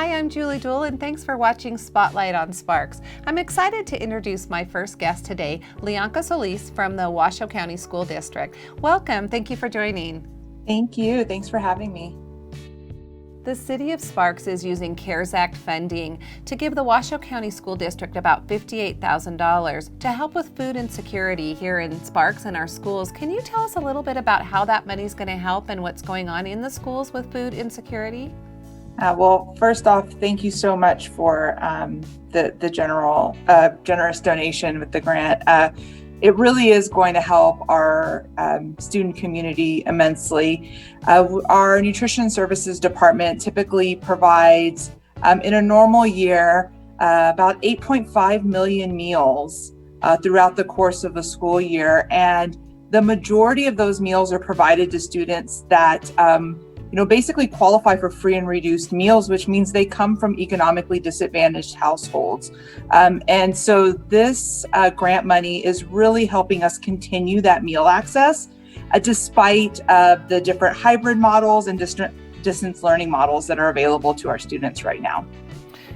Hi, I'm Julie Duell, and thanks for watching Spotlight on Sparks. I'm excited to introduce my first guest today, Lianka Soliz from the Washoe County School District. Welcome. Thank you for joining. Thank you. Thanks for having me. The City of Sparks is using CARES Act funding to give the Washoe County School District about $58,000 to help with food insecurity here in Sparks and our schools. Can you tell us a little bit about how that money is going to help and what's going on in the schools with food insecurity? Well, first off, thank you so much for the generous donation with the grant. It really is going to help our student community immensely. Our nutrition services department typically provides, in a normal year, about 8.5 million meals throughout the course of the school year. And the majority of those meals are provided to students that basically qualify for free and reduced meals, which means they come from economically disadvantaged households. And so this grant money is really helping us continue that meal access, despite the different hybrid models and distance learning models that are available to our students right now.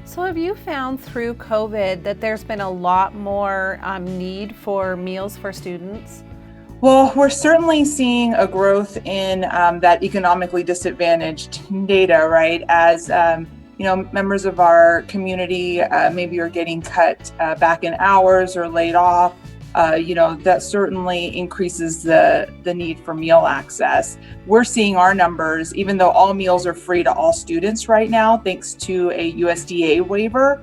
So have you found through COVID that there's been a lot more need for meals for students? Well, we're certainly seeing a growth in that economically disadvantaged data, right? As members of our community maybe are getting cut back in hours or laid off. That certainly increases the need for meal access. We're seeing our numbers, even though all meals are free to all students right now, thanks to a USDA waiver.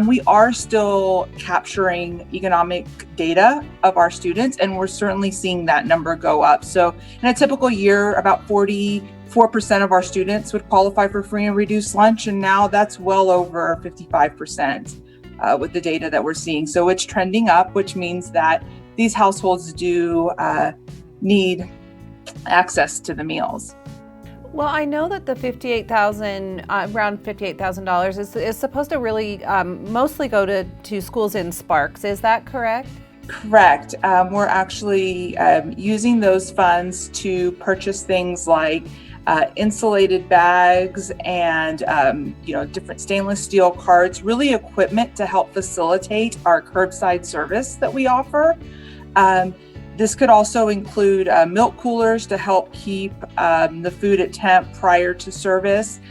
We are still capturing economic data of our students, and we're certainly seeing that number go up. So in a typical year, about 44% of our students would qualify for free and reduced lunch, and now that's well over 55% with the data that we're seeing. So it's trending up, which means that these households do need access to the meals. Well, I know that the around $58,000 is supposed to really mostly go to schools in Sparks. Is that correct? Correct. We're actually using those funds to purchase things like insulated bags and different stainless steel carts, really equipment to help facilitate our curbside service that we offer. This could also include milk coolers to help keep the food at temp prior to service.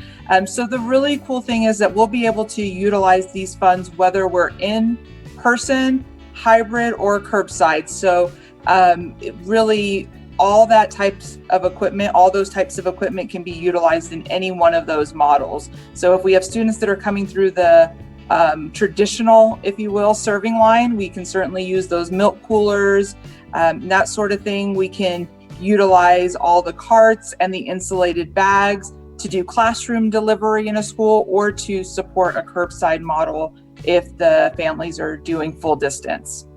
So the really cool thing is that we'll be able to utilize these funds whether we're in person, hybrid, or curbside. So really all those types of equipment can be utilized in any one of those models. So if we have students that are coming through the traditional, if you will, serving line, we can certainly use those milk coolers, that sort of thing. We can utilize all the carts and the insulated bags to do classroom delivery in a school or to support a curbside model if the families are doing full distance.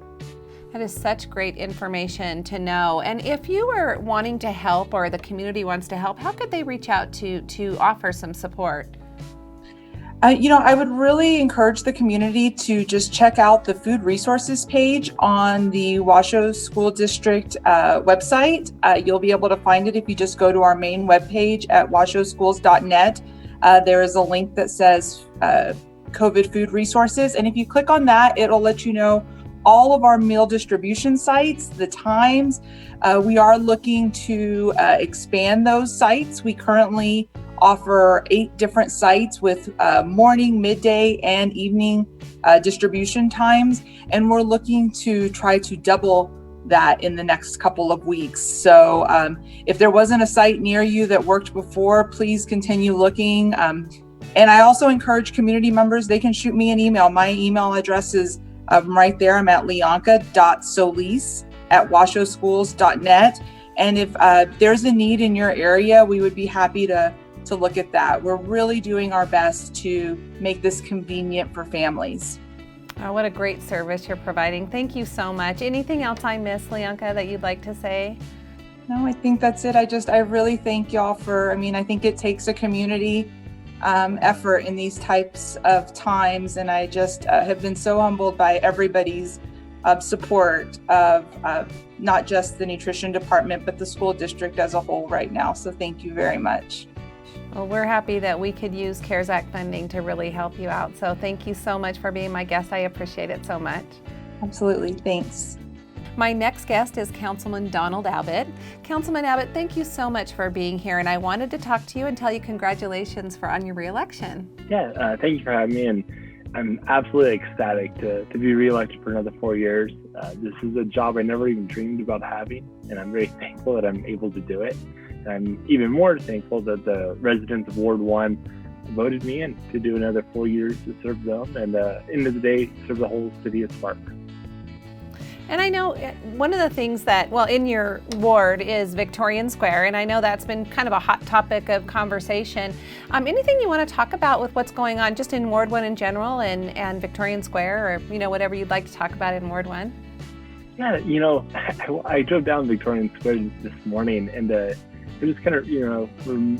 That is such great information to know. And if you were wanting to help or the community wants to help, how could they reach out to offer some support? I would really encourage the community to just check out the food resources page on the Washoe School District website. You'll be able to find it if you just go to our main webpage at washoeschools.net. There is a link that says COVID food resources. And if you click on that, it'll let you know all of our meal distribution sites, the times. We are looking to expand those sites. We currently offer 8 different sites with morning, midday, and evening distribution times. And we're looking to try to double that in the next couple of weeks. So if there wasn't a site near you that worked before, please continue looking. And I also encourage community members, they can shoot me an email. My email address is right there. I'm at lianka.soliz@washoeschools.net. And if there's a need in your area, we would be happy to look at that. We're really doing our best to make this convenient for families. Oh, what a great service you're providing. Thank you so much. Anything else I missed, Lianka, that you'd like to say? No, I think that's it. I really thank y'all I think it takes a community effort in these types of times. And I just have been so humbled by everybody's support of not just the nutrition department, but the school district as a whole right now. So thank you very much. Well, we're happy that we could use CARES Act funding to really help you out. So thank you so much for being my guest. I appreciate it so much. Absolutely. Thanks. My next guest is Councilman Donald Abbott. Councilman Abbott, thank you so much for being here, and I wanted to talk to you and tell you congratulations on your reelection. Yeah, thank you for having me, and I'm absolutely ecstatic to be reelected for another 4 years. This is a job I never even dreamed about having, and I'm very thankful that I'm able to do it. And I'm even more thankful that the residents of Ward 1 voted me in to do another 4 years to serve them, and end of the day, serve the whole city of Sparks. And I know one of the things that, in your ward is Victorian Square, and I know that's been kind of a hot topic of conversation. Anything you want to talk about with what's going on just in Ward 1 in general and Victorian Square, or, whatever you'd like to talk about in Ward 1? Yeah, I drove down Victorian Square this morning, and it was kind of, we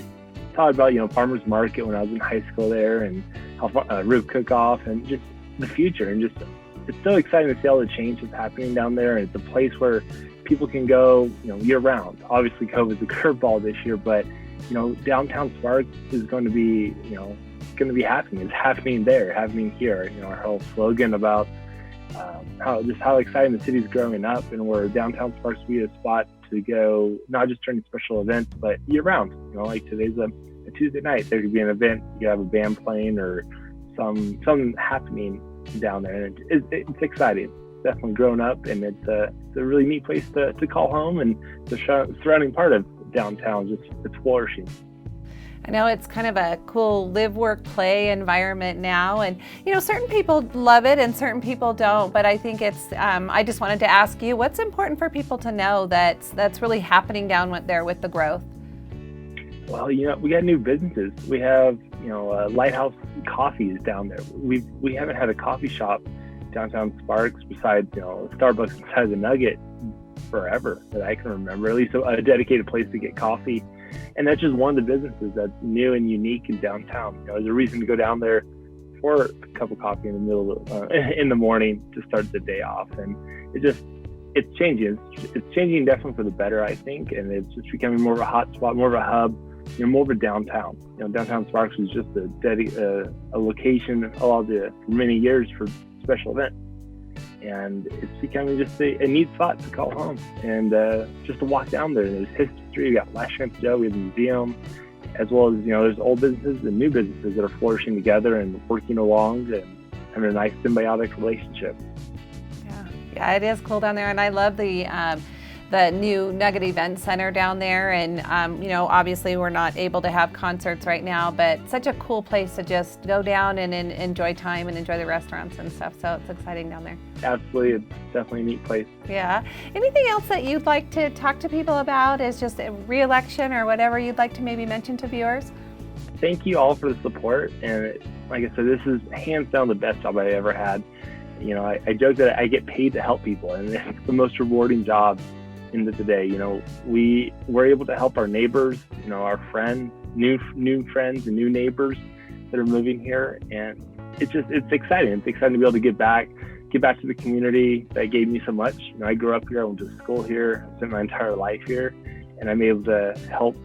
thought about, farmers market when I was in high school there, and how rib cook-off, and just the future, and just it's so exciting to see all the change that's happening down there. And it's a place where people can go, year round. Obviously, COVID's a curveball this year, but downtown Sparks is going to be, going to be happening. It's happening there, happening here. Our whole slogan about how exciting the city's growing up, and where downtown Sparks will be a spot to go, not just during special events, but year round. Like today's a Tuesday night, there could be an event. You have a band playing or something happening down there, and it's exciting. It's definitely grown up, and it's a really neat place to call home, and the surrounding part of downtown it's flourishing. I know it's kind of a cool live, work, play environment now, and certain people love it and certain people don't, but I think it's I just wanted to ask you, what's important for people to know that's really happening down there with the growth? Well, we got new businesses. We have, Lighthouse Coffees down there. We haven't had a coffee shop downtown Sparks besides, Starbucks inside the Nugget forever that I can remember, at least a dedicated place to get coffee. And that's just one of the businesses that's new and unique in downtown. There's a reason to go down there for a cup of coffee in the middle of, in the morning to start the day off. And it's changing. It's changing definitely for the better, I think. And it's just becoming more of a hot spot, more of a hub, more of a downtown. Downtown Sparks was just a location for many years for special events. And it's becoming just a neat spot to call home, and just to walk down there. And there's history. We got Last Chance Joe, we have a museum, as well as, there's old businesses and new businesses that are flourishing together and working along and having a nice symbiotic relationship. Yeah, it is cool down there, and I love the new Nugget Event Center down there, and obviously we're not able to have concerts right now, but such a cool place to just go down and enjoy time and enjoy the restaurants and stuff, so it's exciting down there. Absolutely, it's definitely a neat place. Yeah. Anything else that you'd like to talk to people about as just a re-election or whatever you'd like to maybe mention to viewers? Thank you all for the support, and like I said, this is hands down the best job I ever had. I joke that I get paid to help people, and it's the most rewarding job end of the day. We're able to help our neighbors, our friends, new friends and new neighbors that are moving here, and it's exciting. It's exciting to be able to give back to the community that gave me so much. I grew up here, I went to school here, I spent my entire life here, and I'm able to help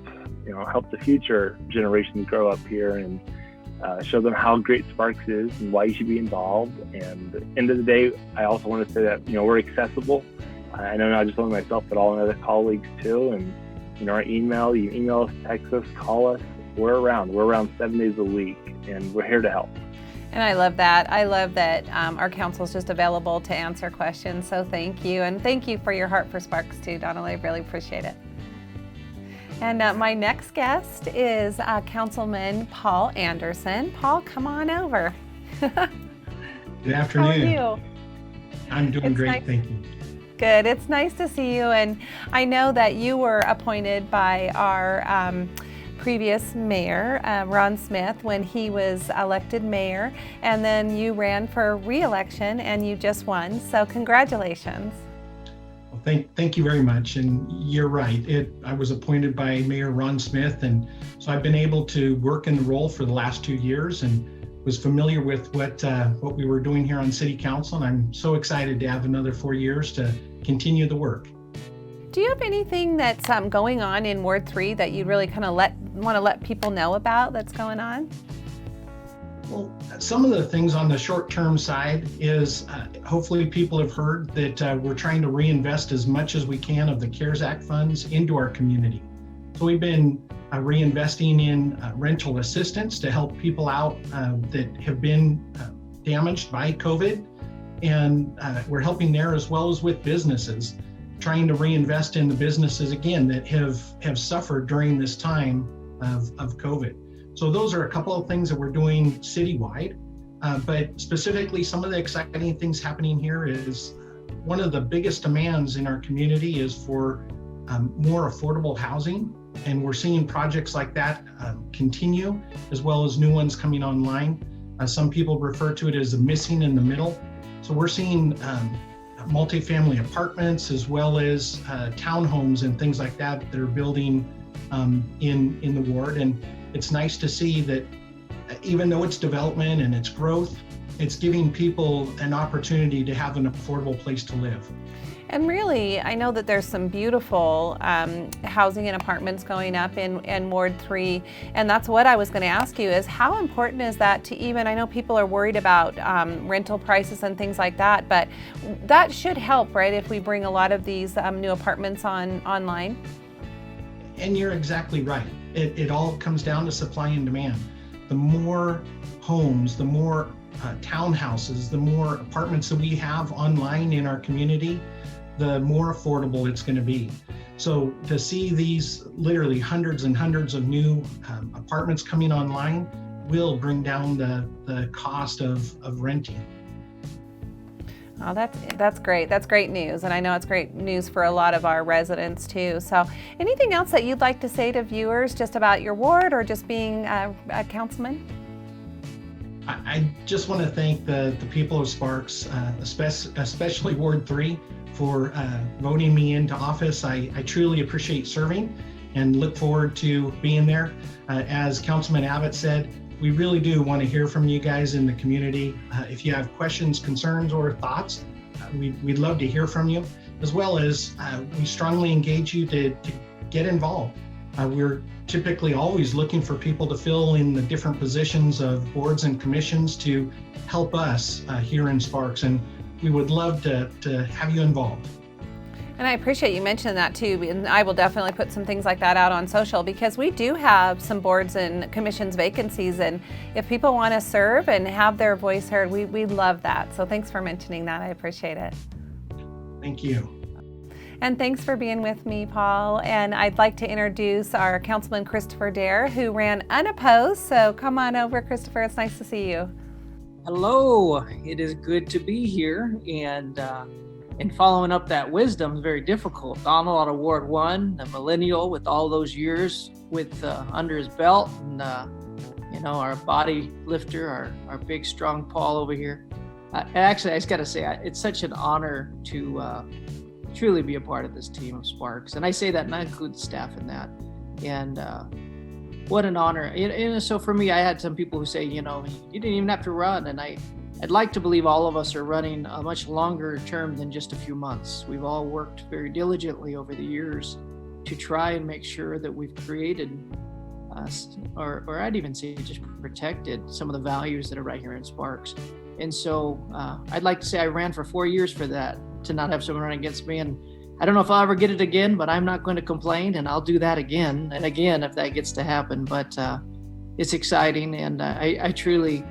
the future generations grow up here and show them how great Sparks is and why you should be involved. And at the end of the day, I also want to say that we're accessible. I know not just only myself, but all my other colleagues too. And our email, you email us, text us, call us. We're around 7 days a week, and we're here to help. And I love that. Our council is just available to answer questions. So thank you, and thank you for your heart for Sparks too, Donald. I really appreciate it. And my next guest is Councilman Paul Anderson. Paul, come on over. Good afternoon. How are you? I'm doing great, thank you. Good. It's nice to see you, and I know that you were appointed by our previous mayor, Ron Smith, when he was elected mayor, and then you ran for re-election and you just won, so congratulations. Well, thank you very much, and you're right. I was appointed by Mayor Ron Smith, and so I've been able to work in the role for the last 2 years and was familiar with what we were doing here on City Council, and I'm so excited to have another 4 years to continue the work. Do you have anything that's going on in Ward 3 that you'd really kind of let want to let people know about that's going on? Well, some of the things on the short-term side is hopefully people have heard that we're trying to reinvest as much as we can of the CARES Act funds into our community. So we've been reinvesting in rental assistance to help people out that have been damaged by COVID. And we're helping there as well as with businesses, trying to reinvest in the businesses again that have suffered during this time of COVID. So those are a couple of things that we're doing citywide, but specifically some of the exciting things happening here is one of the biggest demands in our community is for more affordable housing. And we're seeing projects like that continue, as well as new ones coming online. Some people refer to it as the missing in the middle. So we're seeing multifamily apartments as well as townhomes and things like that that are building in the ward. And it's nice to see that even though it's development and it's growth, it's giving people an opportunity to have an affordable place to live. And really, I know that there's some beautiful housing and apartments going up in Ward 3, and that's what I was going to ask you is how important is that to even, I know people are worried about rental prices and things like that, but that should help, right, if we bring a lot of these new apartments online? And you're exactly right. It all comes down to supply and demand. The more homes, the more townhouses, the more apartments that we have online in our community, the more affordable it's going to be. So to see these literally hundreds and hundreds of new apartments coming online will bring down the cost of renting. Oh, that's great. That's great news. And I know it's great news for a lot of our residents too. So anything else that you'd like to say to viewers just about your ward or just being a councilman? I just want to thank the people of Sparks, especially Ward 3, for voting me into office. I truly appreciate serving and look forward to being there. As Councilman Abbott said, we really do want to hear from you guys in the community. If you have questions, concerns, or thoughts, we'd love to hear from you, as well as we strongly engage you to get involved. We're typically always looking for people to fill in the different positions of boards and commissions to help us here in Sparks, and we would love to have you involved. And I appreciate you mentioning that too, and I will definitely put some things like that out on social because we do have some boards and commissions vacancies, and if people want to serve and have their voice heard, we love that. So thanks for mentioning that. I appreciate it. Thank you. And thanks for being with me, Paul. And I'd like to introduce our Councilman Kristopher Dahir, who ran unopposed. So come on over, Kristopher. It's nice to see you. Hello. It is good to be here. And following up that wisdom is very difficult. Donald out of Ward 1, a millennial with all those years with under his belt, and our body lifter, our big strong Paul over here. Actually, I just got to say, it's such an honor to truly be a part of this team of Sparks. And I say that, and I include the staff in that. And what an honor. And so for me, I had some people who say, you didn't even have to run. And I'd like to believe all of us are running a much longer term than just a few months. We've all worked very diligently over the years to try and make sure that we've created, or I'd even say just protected some of the values that are right here in Sparks. And so I'd like to say I ran for 4 years for that, to not have someone run against me. And I don't know if I'll ever get it again, but I'm not going to complain, and I'll do that again and again if that gets to happen. But it's exciting, and I truly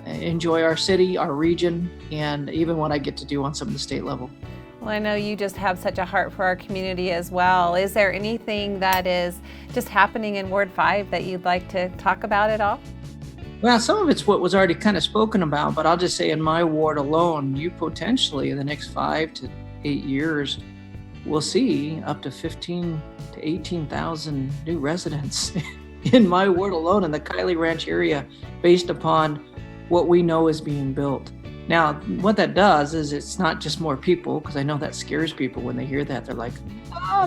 enjoy our city, our region, and even what I get to do on some of the state level. Well, I know you just have such a heart for our community as well. Is there anything that is just happening in Ward 5 that you'd like to talk about at all? Well, some of it's what was already kind of spoken about, but I'll just say in my ward alone, you potentially in the next 5 to 8 years will see up to 15 to 18,000 new residents in my ward alone in the Kiley Ranch area based upon what we know is being built. Now, what that does is it's not just more people, because I know that scares people when they hear that. They're like,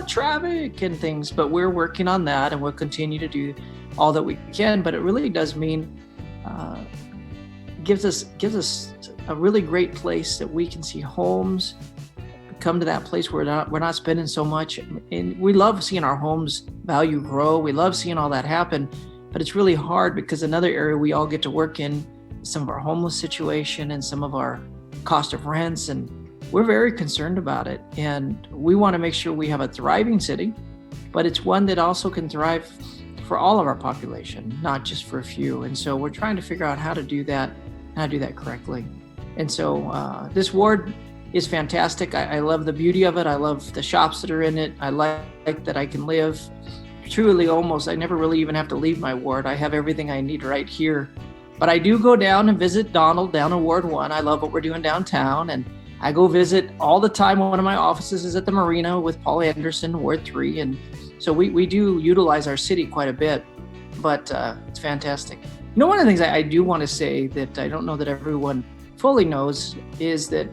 traffic and things, but we're working on that and we'll continue to do all that we can. But it really does mean gives us a really great place that we can see homes, come to that place where we're not spending so much. And we love seeing our homes value grow. We love seeing all that happen, but it's really hard because another area we all get to work in is some of our homeless situation and some of our cost of rents. And we're very concerned about it. And we want to make sure we have a thriving city, but it's one that also can thrive for all of our population, not just for a few. And so we're trying to figure out how to do that correctly. And so this ward is fantastic. I love the beauty of it. I love the shops that are in it. I like that I can live truly I never really even have to leave my ward. I have everything I need right here. But I do go down and visit Donald down in Ward 1. I love what we're doing downtown. And I go visit all the time. One of my offices is at the marina with Paul Anderson, Ward 3. And so we do utilize our city quite a bit, but it's fantastic. You know, one of the things I do want to say that I don't know that everyone fully knows is that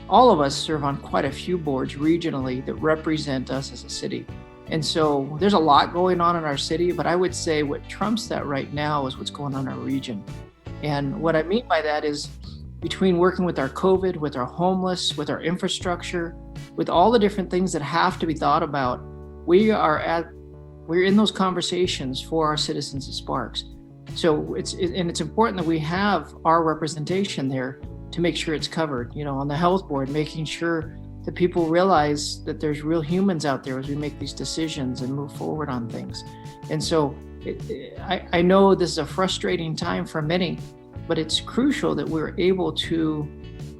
all of us serve on quite a few boards regionally that represent us as a city. And so there's a lot going on in our city, but I would say what trumps that right now is what's going on in our region. And what I mean by that is between working with our COVID, with our homeless, with our infrastructure, with all the different things that have to be thought about, we're in those conversations for our citizens of Sparks. So it's important that we have our representation there to make sure it's covered, you know, on the health board, making sure that people realize that there's real humans out there as we make these decisions and move forward on things. And so I know this is a frustrating time for many, but it's crucial that we're able to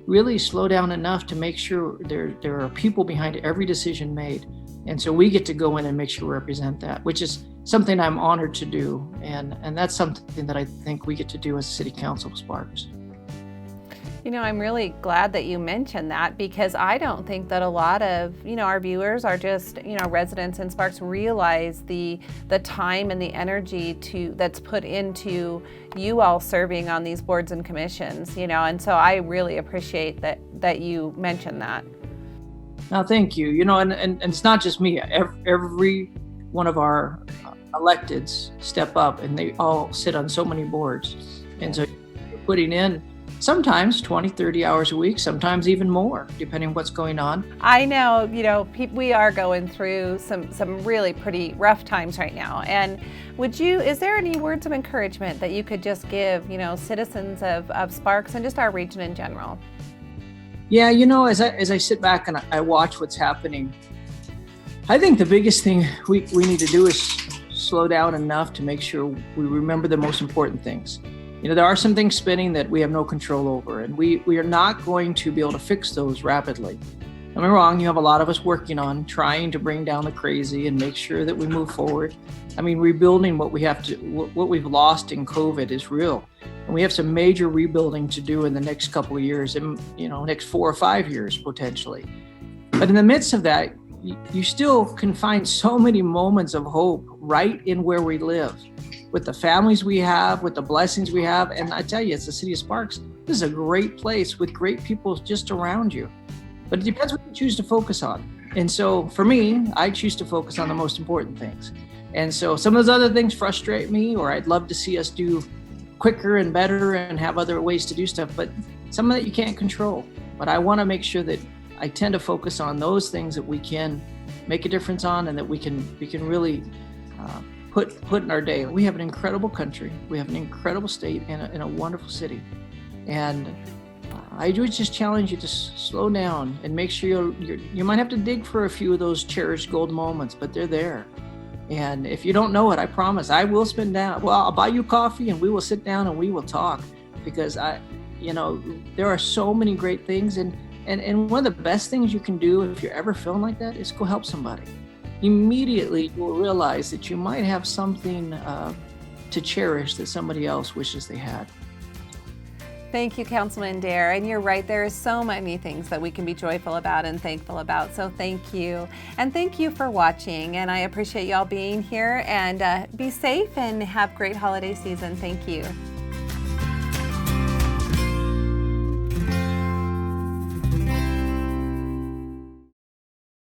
really slow down enough to make sure there are people behind every decision made. And so we get to go in and make sure we represent that, which is something I'm honored to do. And that's something that I think we get to do as City Council of Sparks. You know, I'm really glad that you mentioned that, because I don't think that a lot of, you know, our viewers are just, you know, residents in Sparks realize the time and the energy that's put into you all serving on these boards and commissions, you know, and so I really appreciate that you mentioned that. Now, thank you. You know, and it's not just me. Every one of our electeds step up, and they all sit on so many boards. And so you're putting in sometimes 20, 30 hours a week, sometimes even more, depending on what's going on. I know, you know, we are going through some really pretty rough times right now. And is there any words of encouragement that you could just give, you know, citizens of Sparks and just our region in general? Yeah, you know, as I sit back and I watch what's happening, I think the biggest thing we need to do is slow down enough to make sure we remember the most important things. You know, there are some things spinning that we have no control over, and we are not going to be able to fix those rapidly. Don't get me wrong, you have a lot of us working on trying to bring down the crazy and make sure that we move forward. I mean, rebuilding what we've lost in COVID is real. And we have some major rebuilding to do in the next couple of years, and, you know, next 4 or 5 years potentially. But in the midst of that, you still can find so many moments of hope right in where we live, with the families we have, with the blessings we have. And I tell you, it's the city of Sparks. This is a great place with great people just around you. But it depends what you choose to focus on. And so for me, I choose to focus on the most important things. And so some of those other things frustrate me, or I'd love to see us do quicker and better and have other ways to do stuff, but some of that you can't control. But I want to make sure that I tend to focus on those things that we can make a difference on, and that we can really put in our day. We have an incredible country. We have an incredible state and a wonderful city. And I would just challenge you to slow down and make sure you might have to dig for a few of those cherished gold moments, but they're there. And if you don't know it, I promise I will spend down. Well, I'll buy you coffee and we will sit down and we will talk, because there are so many great things. And one of the best things you can do if you're ever feeling like that is go help somebody. Immediately you'll realize that you might have something to cherish that somebody else wishes they had. Thank you, Councilman Dahir. And you're right, there are so many things that we can be joyful about and thankful about. So thank you. And thank you for watching. And I appreciate y'all being here, and be safe and have great holiday season. Thank you.